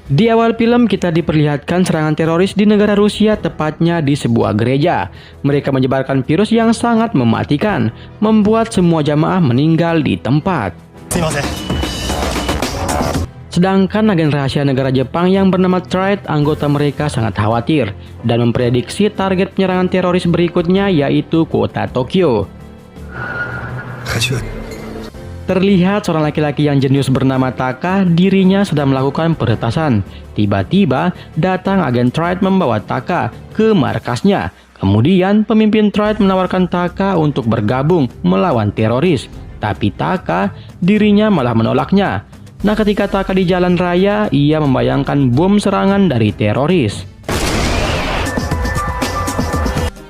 Di awal film kita diperlihatkan serangan teroris di negara Rusia, tepatnya di sebuah gereja. Mereka menyebarkan virus yang sangat mematikan, membuat semua jamaah meninggal di tempat. Sedangkan agen rahasia negara Jepang yang bernama Triad, anggota mereka sangat khawatir dan memprediksi target penyerangan teroris berikutnya, yaitu kota Tokyo. Terlihat seorang laki-laki yang jenius bernama Taka, dirinya sedang melakukan peretasan. Tiba-tiba datang agen Triad membawa Taka ke markasnya. Kemudian pemimpin Triad menawarkan Taka untuk bergabung melawan teroris. Tapi Taka, dirinya malah menolaknya. Nah, ketika Taka di jalan raya, ia membayangkan bom serangan dari teroris.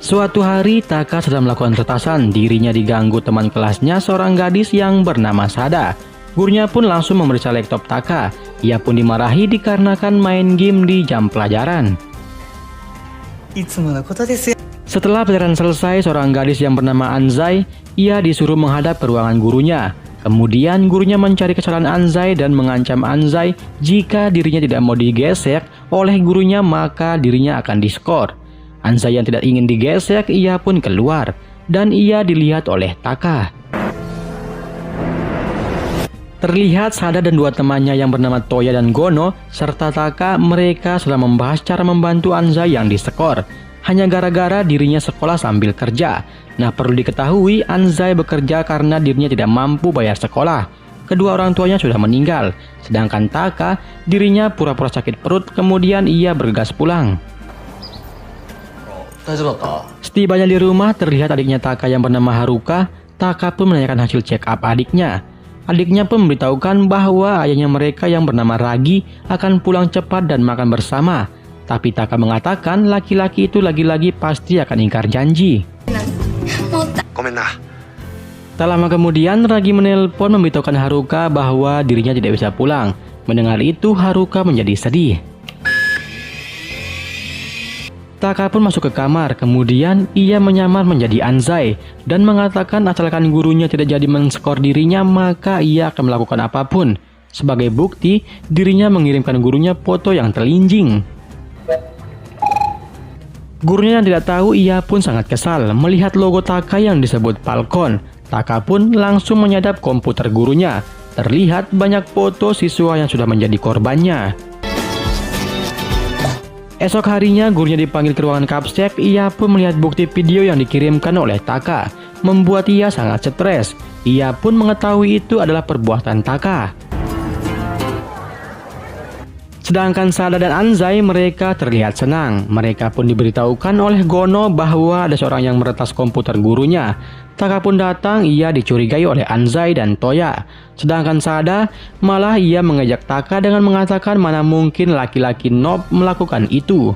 Suatu hari, Taka sedang melakukan retasan. Dirinya diganggu teman kelasnya, seorang gadis yang bernama Sada. Gurunya pun langsung memeriksa laptop Taka. Ia pun dimarahi dikarenakan main game di jam pelajaran. Setelah pelajaran selesai, seorang gadis yang bernama Anzai, ia disuruh menghadap ke ruangan gurunya. Kemudian gurunya mencari kesalahan Anzai dan mengancam Anzai jika dirinya tidak mau digesek oleh gurunya, maka dirinya akan diskor. Anzai yang tidak ingin digesek, ia pun keluar dan ia dilihat oleh Taka. Terlihat Sada dan dua temannya yang bernama Toya dan Gono serta Taka, mereka sedang membahas cara membantu Anzai yang diskor. Hanya gara-gara dirinya sekolah sambil kerja. Nah, perlu diketahui Anzai bekerja karena dirinya tidak mampu bayar sekolah. Kedua orang tuanya sudah meninggal. Sedangkan Taka, dirinya pura-pura sakit perut, kemudian ia bergegas pulang. Setibanya di rumah, terlihat adiknya Taka yang bernama Haruka. Taka pun menanyakan hasil check up adiknya. Adiknya pun memberitahukan bahwa ayahnya mereka yang bernama Ragi akan pulang cepat dan makan bersama. Tapi Taka mengatakan laki-laki itu lagi-lagi pasti akan ingkar janji. Tak lama kemudian, Ragi menelpon memberitahukan Haruka bahwa dirinya tidak bisa pulang. Mendengar itu, Haruka menjadi sedih. Taka pun masuk ke kamar, kemudian ia menyamar menjadi Anzai dan mengatakan asalkan gurunya tidak jadi men-skor dirinya, maka ia akan melakukan apapun. Sebagai bukti, dirinya mengirimkan gurunya foto yang terlinjing. Gurunya yang tidak tahu, ia pun sangat kesal melihat logo Taka yang disebut Falcon. Taka pun langsung menyadap komputer gurunya. Terlihat banyak foto siswa yang sudah menjadi korbannya. Esok harinya gurunya dipanggil ke ruangan kapsek. Ia pun melihat bukti video yang dikirimkan oleh Taka, membuat ia sangat stres. Ia pun mengetahui itu adalah perbuatan Taka. Sedangkan Sada dan Anzai, mereka terlihat senang. Mereka pun diberitahukan oleh Gono bahwa ada seorang yang meretas komputer gurunya. Taka pun datang, ia dicurigai oleh Anzai dan Toya. Sedangkan Sada malah ia mengejek Taka dengan mengatakan mana mungkin laki-laki noob melakukan itu.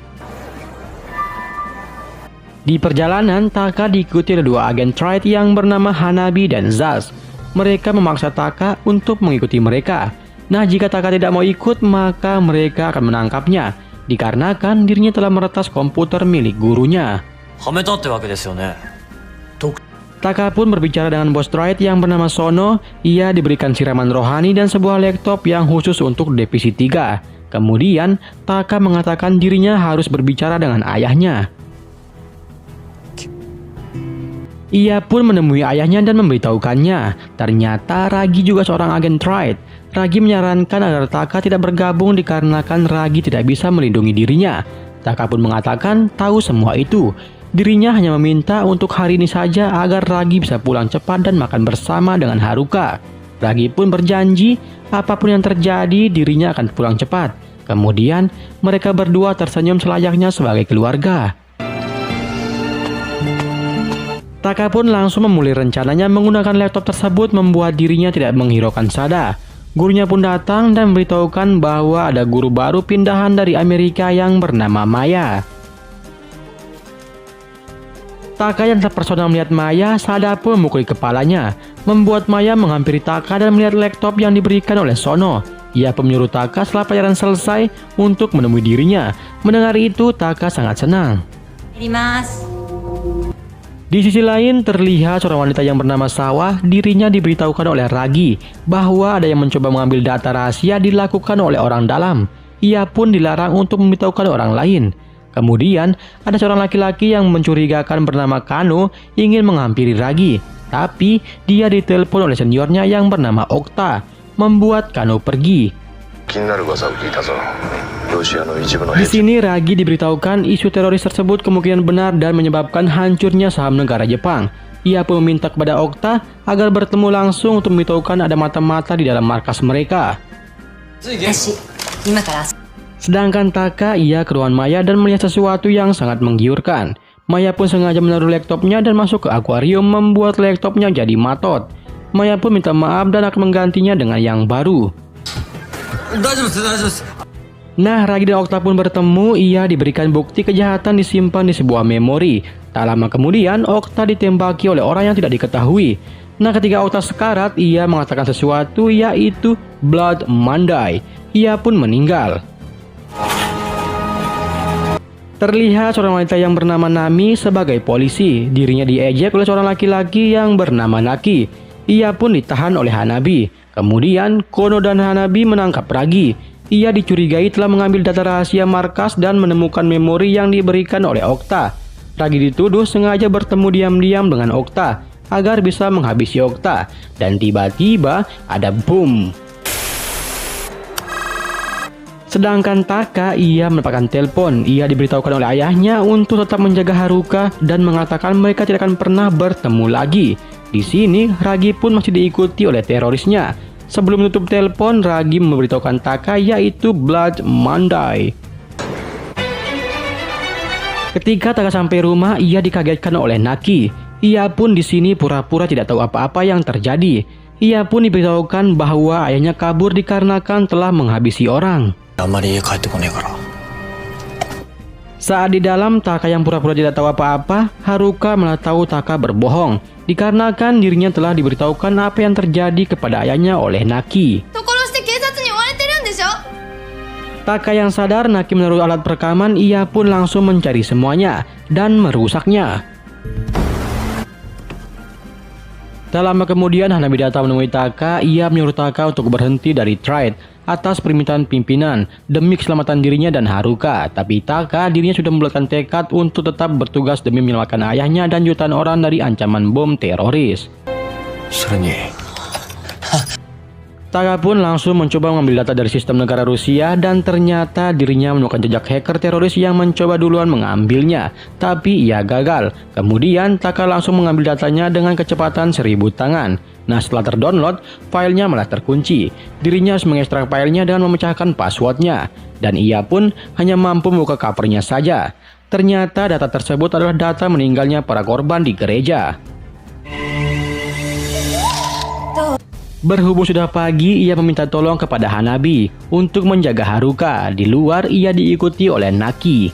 Di perjalanan, Taka diikuti oleh dua agen Triad yang bernama Hanabi dan Zaz. Mereka memaksa Taka untuk mengikuti mereka. Nah, jika Taka tidak mau ikut, maka mereka akan menangkapnya, dikarenakan dirinya telah meretas komputer milik gurunya. Taka pun berbicara dengan bos Triad yang bernama Sono. Ia diberikan siraman rohani dan sebuah laptop yang khusus untuk divisi 3. Kemudian, Taka mengatakan dirinya harus berbicara dengan ayahnya. Ia pun menemui ayahnya dan memberitahukannya. Ternyata Ragi juga seorang agen Triad. Ragi menyarankan agar Taka tidak bergabung dikarenakan Ragi tidak bisa melindungi dirinya. Taka pun mengatakan tahu semua itu. Dirinya hanya meminta untuk hari ini saja agar Ragi bisa pulang cepat dan makan bersama dengan Haruka. Ragi pun berjanji apapun yang terjadi dirinya akan pulang cepat. Kemudian mereka berdua tersenyum selayaknya sebagai keluarga. Taka pun langsung memulai rencananya menggunakan laptop tersebut, membuat dirinya tidak menghiraukan Sada. Gurunya pun datang dan memberitahukan bahwa ada guru baru pindahan dari Amerika yang bernama Maya. Taka yang terpesona melihat Maya, Sada pun memukuli kepalanya, membuat Maya menghampiri Taka dan melihat laptop yang diberikan oleh Sono. Ia pun menyuruh Taka setelah pelajaran selesai untuk menemui dirinya. Mendengar itu, Taka sangat senang. Di sisi lain, terlihat seorang wanita yang bernama Sawah. Dirinya diberitahukan oleh Ragi bahwa ada yang mencoba mengambil data rahasia dilakukan oleh orang dalam. ia pun dilarang untuk memberitahukan orang lain. Kemudian, ada seorang laki-laki yang mencurigakan bernama Kano ingin menghampiri Ragi, tapi dia ditelepon oleh seniornya yang bernama Okta, membuat Kano pergi. Di sini Ragi diberitahukan isu teroris tersebut kemungkinan benar dan menyebabkan hancurnya saham negara Jepang. Ia pun meminta kepada Okta agar bertemu langsung untuk memberitahukan ada mata-mata di dalam markas mereka. Sedangkan Taka, ia ke ruangan Maya dan melihat sesuatu yang sangat menggiurkan. Maya pun sengaja menaruh laptopnya dan masuk ke akuarium, membuat laptopnya jadi matot. Maya pun minta maaf dan akan menggantinya dengan yang baru. Nah, Ragi dan Okta pun bertemu. Ia diberikan bukti kejahatan disimpan di sebuah memori. Tak lama kemudian, Okta ditembaki oleh orang yang tidak diketahui. Nah, ketika Okta sekarat, ia mengatakan sesuatu, yaitu Blood Monday. Ia pun meninggal. Terlihat seorang wanita yang bernama Nami sebagai polisi. Dirinya diejek oleh seorang laki-laki yang bernama Naki. Ia pun ditahan oleh Hanabi. Kemudian Kono dan Hanabi menangkap Ragi. Ia dicurigai telah mengambil data rahasia markas dan menemukan memori yang diberikan oleh Okta. Ragi dituduh sengaja bertemu diam-diam dengan Okta agar bisa menghabisi Okta. Dan tiba-tiba ada boom. Sedangkan Taka, ia mendapatkan telepon. Ia diberitahukan oleh ayahnya untuk tetap menjaga Haruka dan mengatakan mereka tidak akan pernah bertemu lagi. Di sini, Ragi pun masih diikuti oleh terorisnya. Sebelum menutup telepon, Ragi memberitahukan Taka, yaitu Blood Monday. Ketika Taka sampai rumah, ia dikagetkan oleh Naki. Ia pun di sini pura-pura tidak tahu apa-apa yang terjadi. Ia pun diberitahukan bahwa ayahnya kabur dikarenakan telah menghabisi orang. Saat di dalam, Taka yang pura-pura tidak tahu apa-apa, Haruka malah tahu Taka berbohong, dikarenakan dirinya telah diberitahukan apa yang terjadi kepada ayahnya oleh Naki. Taka yang sadar Naki menaruh alat perekaman, ia pun langsung mencari semuanya dan merusaknya. Tak lama kemudian Hanabi datang menemui Taka. Ia menyuruh Taka untuk berhenti dari trade atas permintaan pimpinan demi keselamatan dirinya dan Haruka. Tapi Taka dirinya sudah membulatkan tekad untuk tetap bertugas demi menyelamatkan ayahnya dan jutaan orang dari ancaman bom teroris. Taka pun langsung mencoba mengambil data dari sistem negara Rusia dan ternyata dirinya menemukan jejak hacker teroris yang mencoba duluan mengambilnya, tapi ia gagal. Kemudian Taka langsung mengambil datanya dengan kecepatan 1000 tangan. Nah, setelah terdownload, filenya malah terkunci. Dirinya harus mengekstrak filenya dengan memecahkan passwordnya, dan ia pun hanya mampu membuka covernya saja. Ternyata data tersebut adalah data meninggalnya para korban di gereja. Berhubung sudah pagi, ia meminta tolong kepada Hanabi untuk menjaga Haruka. Di luar, ia diikuti oleh Naki.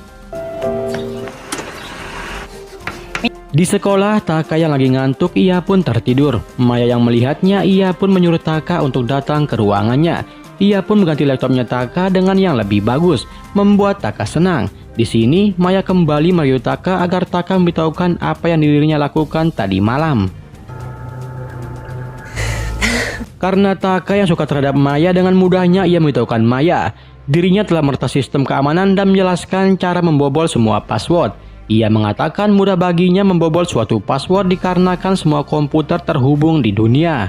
Di sekolah, Taka yang lagi ngantuk, ia pun tertidur. Maya yang melihatnya, ia pun menyuruh Taka untuk datang ke ruangannya. Ia pun mengganti laptopnya Taka dengan yang lebih bagus, membuat Taka senang. Di sini, Maya kembali merayu Taka agar Taka memberitahukan apa yang dirinya lakukan tadi malam. Karena Taka yang suka terhadap Maya, dengan mudahnya ia memberitahukan Maya. Dirinya telah meretas sistem keamanan dan menjelaskan cara membobol semua password. Ia mengatakan mudah baginya membobol suatu password dikarenakan semua komputer terhubung di dunia.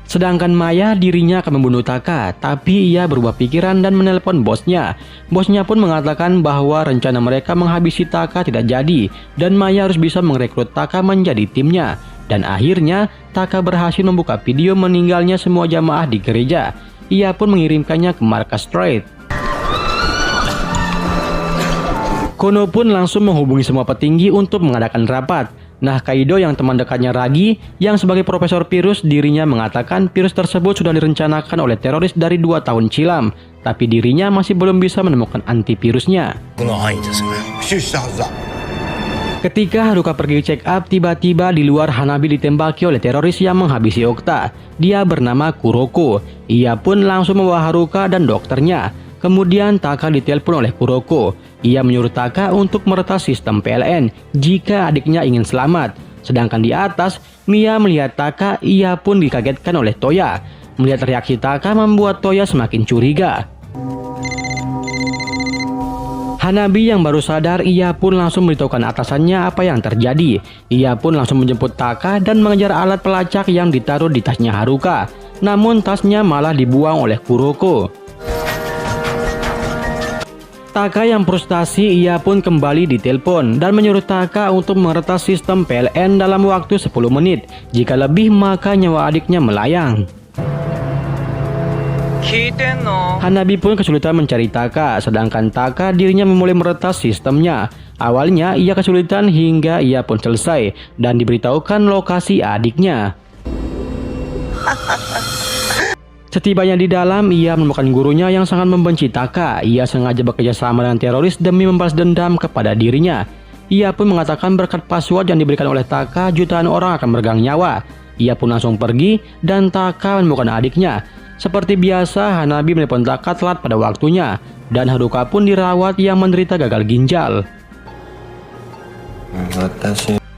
Sedangkan Maya dirinya akan membunuh Taka, tapi ia berubah pikiran dan menelpon bosnya. Bosnya pun mengatakan bahwa rencana mereka menghabisi Taka tidak jadi, dan Maya harus bisa merekrut Taka menjadi timnya. Dan akhirnya, Taka berhasil membuka video meninggalnya semua jamaah di gereja. Ia pun mengirimkannya ke markas Trade. Kono pun langsung menghubungi semua petinggi untuk mengadakan rapat. Nah, Kaido yang teman dekatnya Ragi, yang sebagai profesor virus, dirinya mengatakan virus tersebut sudah direncanakan oleh teroris dari 2 tahun silam. Tapi dirinya masih belum bisa menemukan antivirusnya. Ketika Haruka pergi check up, tiba-tiba di luar Hanabi ditembaki oleh teroris yang menghabisi Okta. Dia bernama Kuroko. Ia pun langsung membawa Haruka dan dokternya. Kemudian Taka ditelepon oleh Kuroko. Ia menyuruh Taka untuk meretas sistem PLN jika adiknya ingin selamat. Sedangkan di atas, Mia melihat Taka, ia pun dikagetkan oleh Toya. Melihat reaksi Taka membuat Toya semakin curiga. Hanabi yang baru sadar, ia pun langsung memberitahukan atasannya apa yang terjadi. Ia pun langsung menjemput Taka dan mengejar alat pelacak yang ditaruh di tasnya Haruka. Namun tasnya malah dibuang oleh Kuroko. Taka yang frustasi, ia pun kembali ditelepon dan menyuruh Taka untuk meretas sistem PLN dalam waktu 10 menit. Jika lebih maka nyawa adiknya melayang. Hanabi pun kesulitan mencari Taka, sedangkan Taka dirinya memulai meretas sistemnya. Awalnya ia kesulitan hingga ia pun selesai dan diberitahukan lokasi adiknya. Setibanya di dalam, ia menemukan gurunya yang sangat membenci Taka. Ia sengaja bekerja sama dengan teroris demi membalas dendam kepada dirinya. Ia pun mengatakan berkat password yang diberikan oleh Taka, jutaan orang akan meregang nyawa. Ia pun langsung pergi dan Taka menemukan adiknya. Seperti biasa, Hanabi menelpon Taka telat pada waktunya, dan Haruka pun dirawat yang menderita gagal ginjal.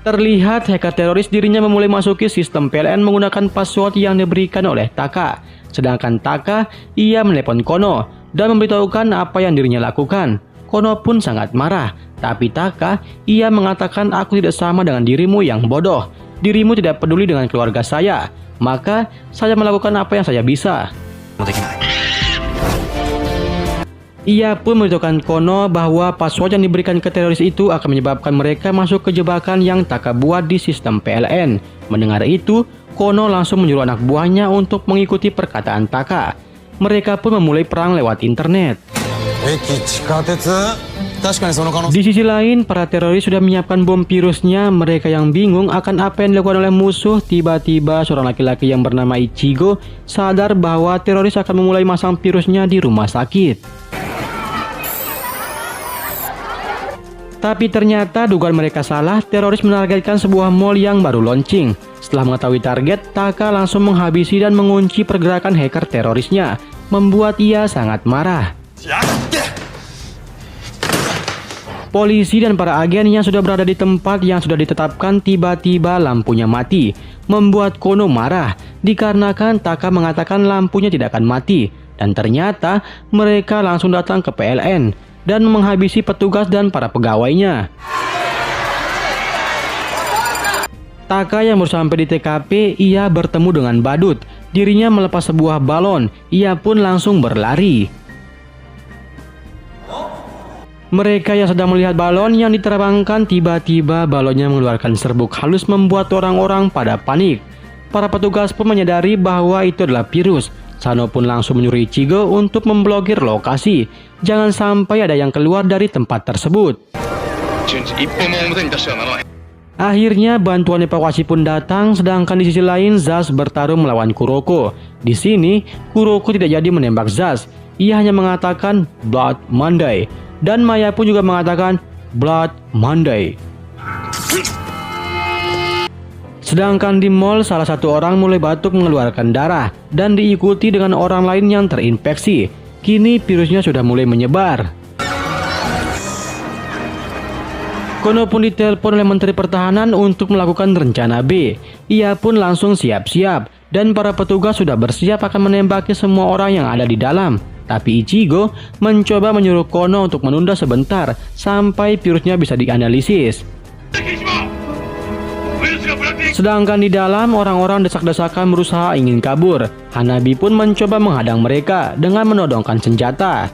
Terlihat hacker teroris dirinya memulai masuki sistem PLN menggunakan password yang diberikan oleh Taka. Sedangkan Taka, ia menelpon Kono dan memberitahukan apa yang dirinya lakukan. Kono pun sangat marah, tapi Taka, ia mengatakan aku tidak sama dengan dirimu yang bodoh. Dirimu tidak peduli dengan keluarga saya. Maka saya melakukan apa yang saya bisa. Ia pun memberitahukan Kono bahwa password yang diberikan ke teroris itu akan menyebabkan mereka masuk ke jebakan yang Taka buat di sistem PLN. Mendengar itu, Kono langsung menyuruh anak buahnya untuk mengikuti perkataan Taka. Mereka pun memulai perang lewat internet. Di sisi lain, para teroris sudah menyiapkan bom virusnya. Mereka yang bingung akan apa yang dilakukan oleh musuh. Tiba-tiba seorang laki-laki yang bernama Ichigo sadar bahwa teroris akan memulai masang virusnya di rumah sakit. Tapi ternyata dugaan mereka salah. Teroris menargetkan sebuah mall yang baru launching. Setelah mengetahui target, Taka langsung menghabisi dan mengunci pergerakan hacker terorisnya, membuat ia sangat marah. Polisi dan para agen yang sudah berada di tempat yang sudah ditetapkan tiba-tiba lampunya mati, membuat Kono marah dikarenakan Taka mengatakan lampunya tidak akan mati, dan ternyata mereka langsung datang ke PLN dan menghabisi petugas dan para pegawainya. Taka yang baru sampai di TKP, ia bertemu dengan badut. Dirinya melepas sebuah balon, ia pun langsung berlari. Mereka yang sedang melihat balon yang diterbangkan, tiba-tiba balonnya mengeluarkan serbuk halus membuat orang-orang pada panik. Para petugas pun menyadari bahwa itu adalah virus. Sano pun langsung menyuruh Ichigo untuk memblokir lokasi. Jangan sampai ada yang keluar dari tempat tersebut. Akhirnya bantuan evakuasi pun datang, sedangkan di sisi lain Zaz bertarung melawan Kuroko. Di sini, Kuroko tidak jadi menembak Zaz. Ia hanya mengatakan Blood Monday. Dan Maya pun juga mengatakan Blood Monday. Sedangkan di mall, salah satu orang mulai batuk mengeluarkan darah dan diikuti dengan orang lain yang terinfeksi. Kini virusnya sudah mulai menyebar. Kono pun ditelepon oleh Menteri Pertahanan untuk melakukan rencana B. Ia pun langsung siap-siap dan para petugas sudah bersiap akan menembaki semua orang yang ada di dalam. Tapi Ichigo mencoba menyuruh Kono untuk menunda sebentar sampai virusnya bisa dianalisis. Sedangkan di dalam, orang-orang desak-desakan berusaha ingin kabur. Hanabi pun mencoba menghadang mereka dengan menodongkan senjata.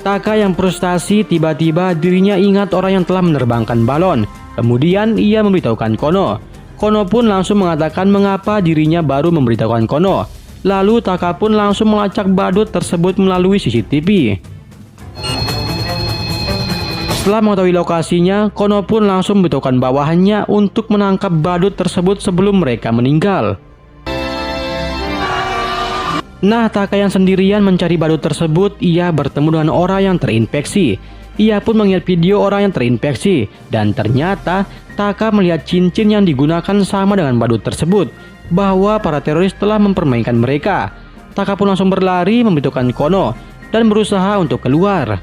Taka yang frustasi, tiba-tiba dirinya ingat orang yang telah menerbangkan balon. Kemudian ia memberitahukan Kono. Kono pun langsung mengatakan mengapa dirinya baru memberitahukan Kono. Lalu Taka pun langsung melacak badut tersebut melalui CCTV. Setelah mengetahui lokasinya, Kono pun langsung memberitahukan bawahannya untuk menangkap badut tersebut sebelum mereka meninggal. Nah, Taka yang sendirian mencari badut tersebut, ia bertemu dengan orang yang terinfeksi. Ia pun melihat video orang yang terinfeksi, dan ternyata Taka melihat cincin yang digunakan sama dengan badut tersebut, bahwa para teroris telah mempermainkan mereka. Taka pun langsung berlari memberitahukan Kono dan berusaha untuk keluar.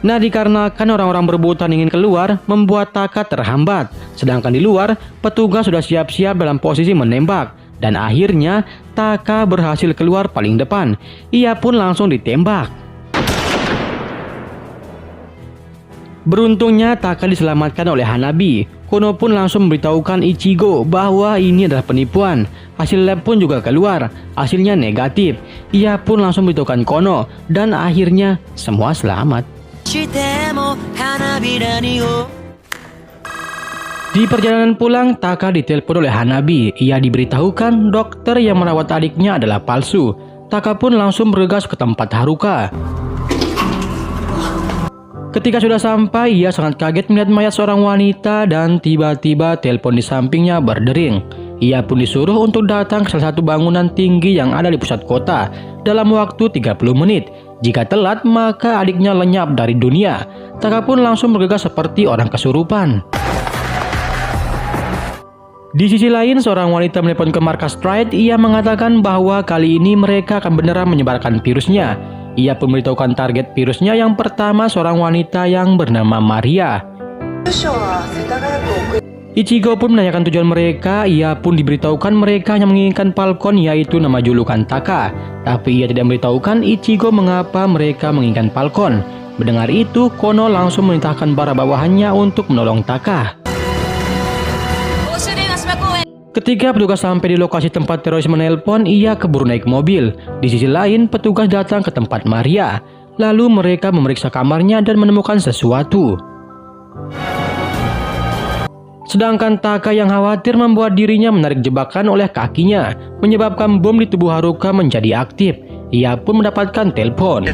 Nah, dikarenakan orang-orang berebutan ingin keluar, membuat Taka terhambat. Sedangkan di luar, petugas sudah siap-siap dalam posisi menembak. Dan akhirnya, Taka berhasil keluar paling depan. Ia pun langsung ditembak. Beruntungnya, Taka diselamatkan oleh Hanabi. Kono pun langsung memberitahukan Ichigo bahwa ini adalah penipuan. Hasil lab pun juga keluar. Hasilnya negatif. Ia pun langsung memberitahukan Kono. Dan akhirnya, semua selamat. Di perjalanan pulang, Taka ditelepon oleh Hanabi. Ia diberitahukan dokter yang merawat adiknya adalah palsu. Taka pun langsung bergegas ke tempat Haruka. Ketika sudah sampai, ia sangat kaget melihat mayat seorang wanita dan tiba-tiba telepon di sampingnya berdering. Ia pun disuruh untuk datang ke salah satu bangunan tinggi yang ada di pusat kota dalam waktu 30 menit. Jika telat, maka adiknya lenyap dari dunia. Taka pun langsung bergegas seperti orang kesurupan. Di sisi lain, seorang wanita menelpon ke markas Stride. Ia mengatakan bahwa kali ini mereka akan beneran menyebarkan virusnya. Ia pun memberitahukan target virusnya yang pertama seorang wanita yang bernama Maria. Ichigo pun menanyakan tujuan mereka. Ia pun diberitahukan mereka hanya menginginkan Falcon, yaitu nama julukan Taka. Tapi ia tidak memberitahukan Ichigo mengapa mereka menginginkan Falcon. Mendengar itu, Kono langsung memerintahkan para bawahannya untuk menolong Taka. Ketika petugas sampai di lokasi tempat teroris menelpon, ia keburu naik mobil. Di sisi lain, petugas datang ke tempat Maria. Lalu mereka memeriksa kamarnya dan menemukan sesuatu. Sedangkan Taka yang khawatir membuat dirinya menarik jebakan oleh kakinya, menyebabkan bom di tubuh Haruka menjadi aktif. Ia pun mendapatkan telepon.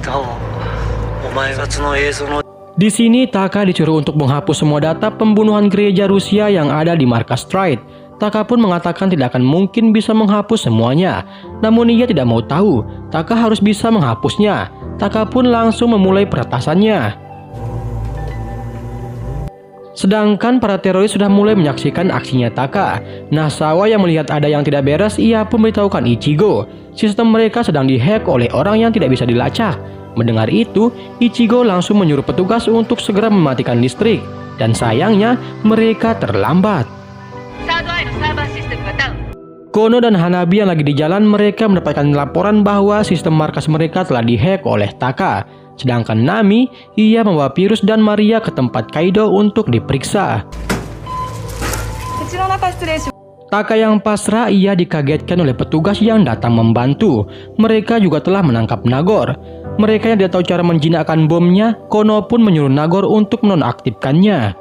Di sini Taka disuruh untuk menghapus semua data pembunuhan gereja Rusia yang ada di markas Stride. Taka pun mengatakan tidak akan mungkin bisa menghapus semuanya. Namun ia tidak mau tahu, Taka harus bisa menghapusnya. Taka pun langsung memulai peretasannya. Sedangkan para teroris sudah mulai menyaksikan aksinya Taka. Nasawa yang melihat ada yang tidak beres, ia pun memberitahukan Ichigo. Sistem mereka sedang dihack oleh orang yang tidak bisa dilacak. Mendengar itu, Ichigo langsung menyuruh petugas untuk segera mematikan listrik. Dan sayangnya, mereka terlambat. Kono dan Hanabi yang lagi di jalan, mereka mendapatkan laporan bahwa sistem markas mereka telah dihack oleh Taka. Sedangkan Nami, ia membawa virus dan Maria ke tempat Kaido untuk diperiksa. Taka yang pasrah, ia dikagetkan oleh petugas yang datang membantu. Mereka juga telah menangkap Nagor. Mereka yang tidak tahu cara menjinakkan bomnya, Kono pun menyuruh Nagor untuk menonaktifkannya.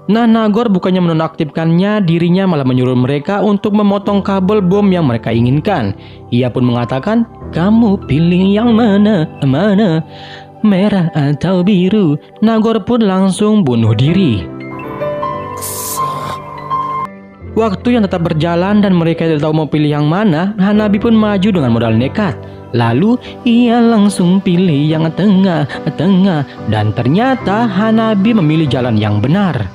Nah, Nagor bukannya menonaktifkannya, dirinya malah menyuruh mereka untuk memotong kabel bom yang mereka inginkan. Ia pun mengatakan, kamu pilih yang mana, merah atau biru. Nagor pun langsung bunuh diri. Waktu yang tetap berjalan dan mereka tidak tahu mau pilih yang mana, Hanabi pun maju dengan modal nekat. Lalu ia langsung pilih yang tengah, dan ternyata Hanabi memilih jalan yang benar.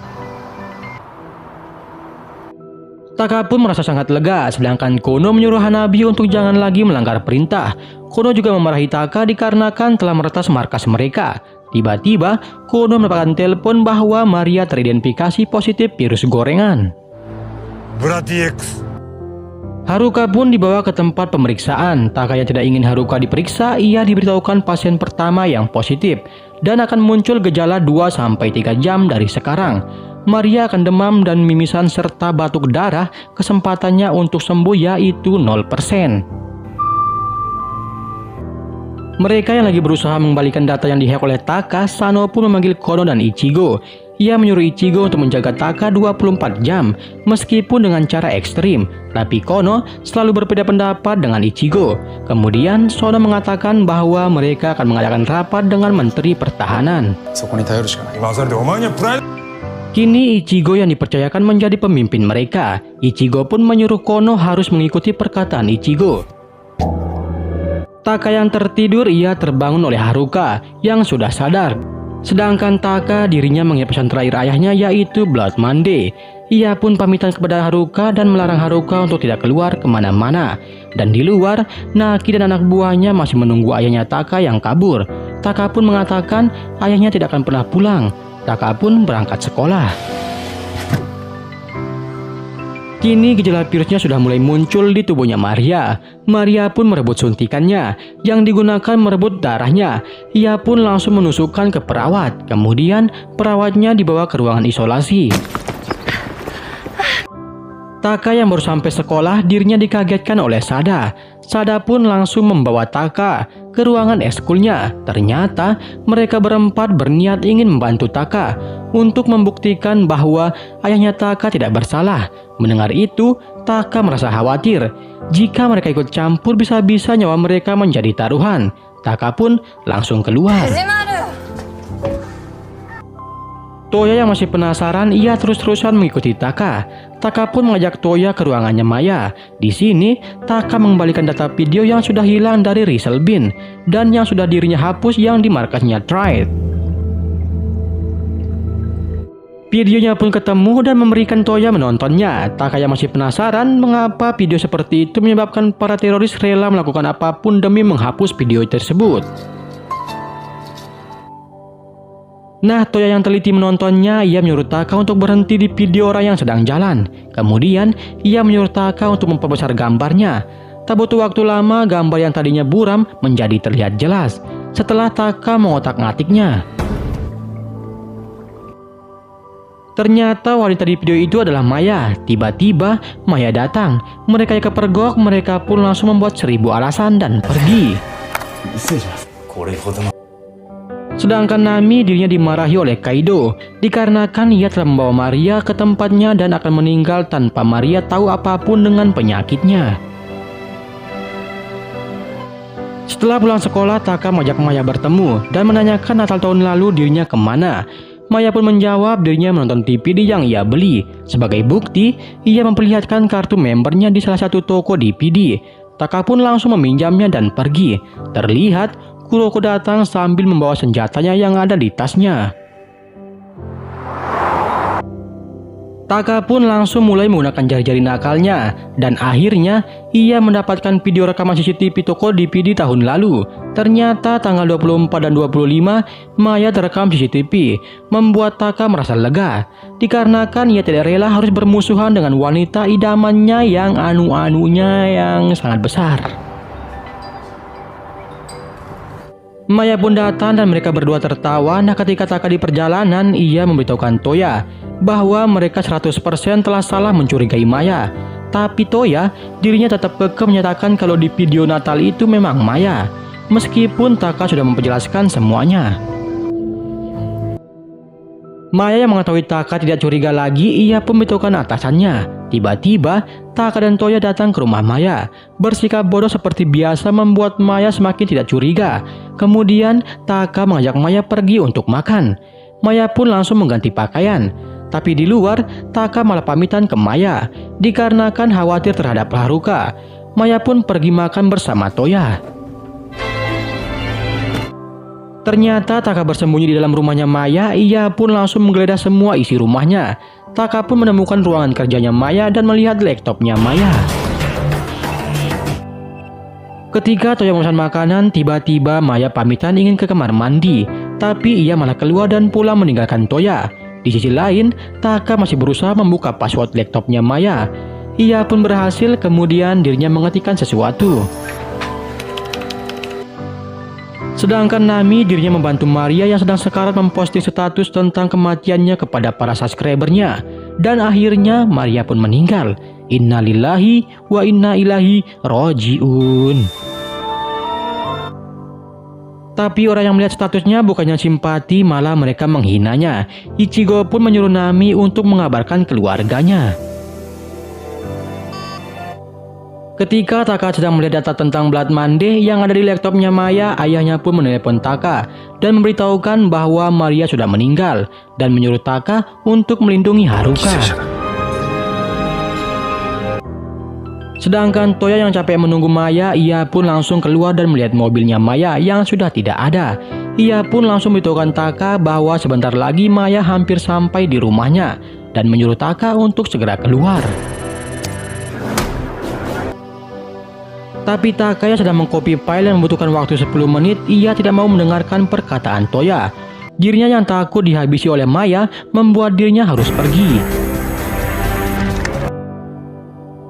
Taka pun merasa sangat lega, sedangkan Kono menyuruh Hanabi untuk jangan lagi melanggar perintah. Kono juga memarahi Taka dikarenakan telah meretas markas mereka. Tiba-tiba, Kono mendapatkan telepon bahwa Maria teridentifikasi positif virus gorengan. Bloody X. Haruka pun dibawa ke tempat pemeriksaan. Taka yang tidak ingin Haruka diperiksa, ia diberitahukan pasien pertama yang positif dan akan muncul gejala 2-3 jam dari sekarang. Maria akan demam dan mimisan serta batuk darah, kesempatannya untuk sembuh yaitu 0%. Mereka yang lagi berusaha mengembalikan data yang dihack oleh Taka, Sano pun memanggil Kono dan Ichigo. Ia menyuruh Ichigo untuk menjaga Taka 24 jam, meskipun dengan cara ekstrim. Tapi Kono selalu berbeda pendapat dengan Ichigo. Kemudian Sano mengatakan bahwa mereka akan mengadakan rapat dengan Menteri Pertahanan. Kini Ichigo yang dipercayakan menjadi pemimpin mereka. Ichigo pun menyuruh Kono harus mengikuti perkataan Ichigo. Taka yang tertidur, ia terbangun oleh Haruka yang sudah sadar. Sedangkan Taka dirinya mengingat pesan terakhir ayahnya yaitu Blood Monday. Ia pun pamitan kepada Haruka dan melarang Haruka untuk tidak keluar kemana-mana. Dan di luar, Naki dan anak buahnya masih menunggu ayahnya Taka yang kabur. Taka pun mengatakan ayahnya tidak akan pernah pulang. Taka pun berangkat sekolah. Kini gejala virusnya sudah mulai muncul di tubuhnya Maria. Maria pun merebut suntikannya yang digunakan merebut darahnya. Ia pun langsung menusukkan ke perawat. Kemudian perawatnya dibawa ke ruangan isolasi. Taka yang baru sampai sekolah dirinya dikagetkan oleh Sada. Sada pun langsung membawa Taka ke ruangan ekskulnya. Ternyata mereka berempat berniat ingin membantu Taka untuk membuktikan bahwa ayahnya Taka tidak bersalah. Mendengar itu, Taka merasa khawatir. Jika mereka ikut campur bisa-bisa nyawa mereka menjadi taruhan. Taka pun langsung keluar. Toya yang masih penasaran, ia terus-terusan mengikuti Taka. Taka pun mengajak Toya ke ruangannya Maya. Di sini, Taka mengembalikan data video yang sudah hilang dari Rizal Bin dan yang sudah dirinya hapus yang di markasnya Tride. Videonya pun ketemu dan memberikan Toya menontonnya. Taka yang masih penasaran mengapa video seperti itu menyebabkan para teroris rela melakukan apapun demi menghapus video tersebut. Nah, Toya yang teliti menontonnya, ia menyuruh Taka untuk berhenti di video orang yang sedang jalan. Kemudian, ia menyuruh Taka untuk memperbesar gambarnya. Tak butuh waktu lama, gambar yang tadinya buram menjadi terlihat jelas setelah Taka mengotak-ngatiknya. Ternyata wanita di video itu adalah Maya. Tiba-tiba, Maya datang. Mereka yang kepergok, mereka pun langsung membuat 1000 alasan dan pergi. Sedangkan Nami dirinya dimarahi oleh Kaido dikarenakan ia telah membawa Maria ke tempatnya dan akan meninggal tanpa Maria tahu apapun dengan penyakitnya. Setelah pulang sekolah, Taka mengajak Maya bertemu dan menanyakan Natal tahun lalu dirinya kemana. Maya pun menjawab dirinya menonton DVD yang ia beli. Sebagai bukti, ia memperlihatkan kartu membernya di salah satu toko DVD. Taka pun langsung meminjamnya dan pergi. Terlihat Kuroko datang sambil membawa senjatanya yang ada di tasnya. Taka pun langsung mulai menggunakan jari-jari nakalnya dan akhirnya ia mendapatkan video rekaman CCTV toko DVD tahun lalu. Ternyata tanggal 24 dan 25 Maya terekam CCTV, membuat Taka merasa lega dikarenakan ia tidak rela harus bermusuhan dengan wanita idamannya yang anu-anunya yang sangat besar. Maya pun datang dan mereka berdua tertawa. Nah, ketika Taka di perjalanan, ia memberitahukan Toya bahwa mereka 100% telah salah mencurigai Maya. Tapi Toya dirinya tetap kekeh menyatakan kalau di video Natal itu memang Maya, meskipun Taka sudah memperjelaskan semuanya. Maya yang mengetahui Taka tidak curiga lagi, ia pun memberitahukan atasannya. Tiba-tiba, Taka dan Toya datang ke rumah Maya. Bersikap bodoh seperti biasa membuat Maya semakin tidak curiga. Kemudian, Taka mengajak Maya pergi untuk makan. Maya pun langsung mengganti pakaian. Tapi di luar, Taka malah pamitan ke Maya, dikarenakan khawatir terhadap Haruka. Maya pun pergi makan bersama Toya. Ternyata Taka bersembunyi di dalam rumahnya Maya. Ia pun langsung menggeledah semua isi rumahnya. Taka pun menemukan ruangan kerjanya Maya dan melihat laptopnya Maya. Ketika Toya memesan makanan, tiba-tiba Maya pamitan ingin ke kamar mandi. Tapi ia malah keluar dan pulang meninggalkan Toya. Di sisi lain, Taka masih berusaha membuka password laptopnya Maya. Ia pun berhasil, kemudian dirinya mengetikkan sesuatu. Sedangkan Nami dirinya membantu Maria yang sedang sekarat memposting status tentang kematiannya kepada para subscribernya. Dan akhirnya Maria pun meninggal. Innalillahi wa inna ilaihi rojiun. Tapi orang yang melihat statusnya bukannya simpati, malah mereka menghinanya. Ichigo pun menyuruh Nami untuk mengabarkan keluarganya. Ketika Taka sedang melihat data tentang Blood Monday yang ada di laptopnya Maya, ayahnya pun menelepon Taka dan memberitahukan bahwa Maria sudah meninggal dan menyuruh Taka untuk melindungi Haruka. Sedangkan Toya yang capek menunggu Maya, ia pun langsung keluar dan melihat mobilnya Maya yang sudah tidak ada. Ia pun langsung memberitahukan Taka bahwa sebentar lagi Maya hampir sampai di rumahnya dan menyuruh Taka untuk segera keluar. Tapi Taka yang sedang mengcopy file yang membutuhkan waktu 10 menit, ia tidak mau mendengarkan perkataan Toya. Dirinya yang takut dihabisi oleh Maya membuat dirinya harus pergi.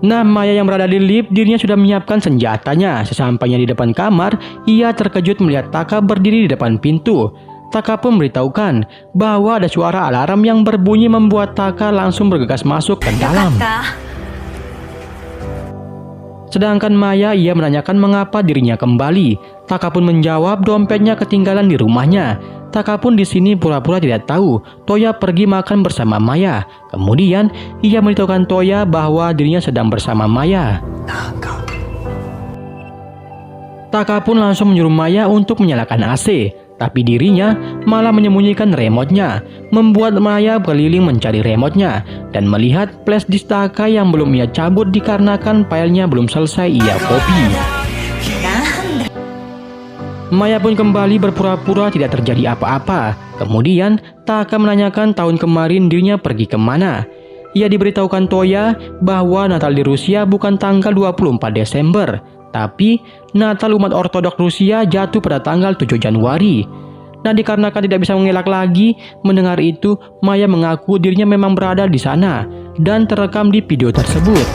Nah, Maya yang berada di lift, dirinya sudah menyiapkan senjatanya. Sesampainya di depan kamar, ia terkejut melihat Taka berdiri di depan pintu. Taka pun memberitahukan bahwa ada suara alarm yang berbunyi membuat Taka langsung bergegas masuk ke dalam. Sedangkan Maya, ia menanyakan mengapa dirinya kembali. Taka pun menjawab dompetnya ketinggalan di rumahnya. Taka pun di sini pura-pura tidak tahu Toya pergi makan bersama Maya. Kemudian ia memberitahukan Toya bahwa dirinya sedang bersama Maya. Taka pun langsung menyuruh Maya untuk menyalakan AC, tapi dirinya malah menyembunyikan remote-nya, membuat Maya berkeliling mencari remote-nya dan melihat flash disk Taka yang belum ia cabut dikarenakan filenya belum selesai ia copy. Maya pun kembali berpura-pura tidak terjadi apa-apa. Kemudian Taka menanyakan tahun kemarin dirinya pergi kemana. Ia diberitahukan Toya bahwa Natal di Rusia bukan tanggal 24 Desember, tapi Natal umat Ortodoks Rusia jatuh pada tanggal 7 Januari. Nah, dikarenakan tidak bisa mengelak lagi mendengar itu, Maya mengaku dirinya memang berada di sana dan terekam di video tersebut.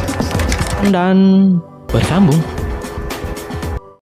Dan bersambung.